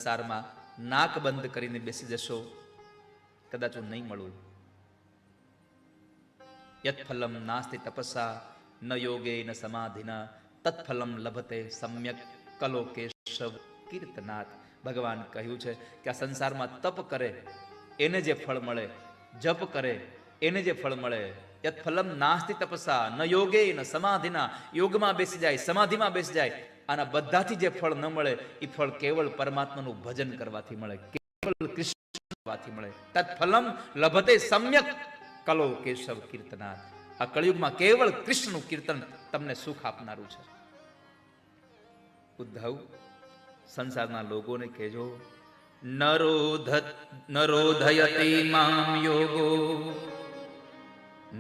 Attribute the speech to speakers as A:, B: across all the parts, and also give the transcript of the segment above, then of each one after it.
A: સંસારમાં નાક બંધ કરીને બેસી જશો, કદાચ હું નહીં મળું. યત ફલમ નાસ્તિ તપસા ન યોગે ન સમાધિના તત્ફલમ લભતે સમ્યક કલો કેશવ કીર્તનાથ. ભગવાન કહ્યું છે કે આ સંસારમાં તપ કરે એને જે ફળ મળે, જપ કરે એને જે ફળ મળે. યત ફલમ નાસ્તિ તપસા ન યોગે ન સમાધિના. યોગમાં બેસી જાય, સમાધિમાં બેસી જાય, આના બધાથી જે ફળ ન મળે એ ફળ કેવળ પરમાત્માનું ભજન કરવાથી મળે, કેવળ કૃષ્ણ કરવાથી મળે. તત્ફલમ લભતે સમ્યક કલો કેશવ કીર્તનાથ. આ કળિયુગમાં કેવળ કૃષ્ણનું કીર્તન તમને સુખ આપનારું છે. ઉદ્ધવ, સંસારના લોકોને કહેજો, નરોધયતે મામ યોગો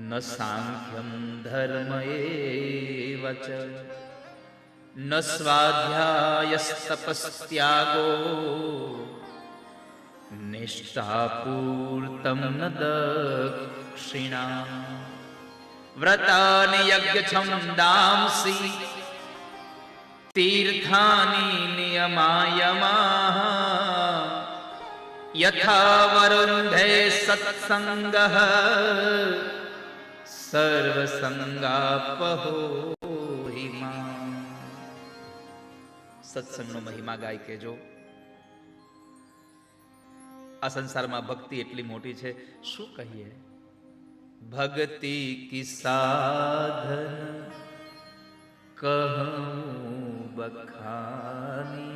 A: ન સાંખ્યમ ધર્મ એવ ચ ન સ્વાધ્યાયસ્તપસ્ત્યાગો નિષ્ઠાપૂર્તમ ન દક્ષિણા વ્રતાનિ યજ્ઞછંદાંસી તીર્થાનિ નિયમાયમાઃ યથા વરુંધે સત્સંગઃ સર્વસંગાપહો હિમા. સત્સંગનો મહિમા ગાય કેજો. આ સંસારમાં ભક્તિ એટલી મોટી છે, શું કહીએ. ભક્તિ કી સાધન કહું બખાની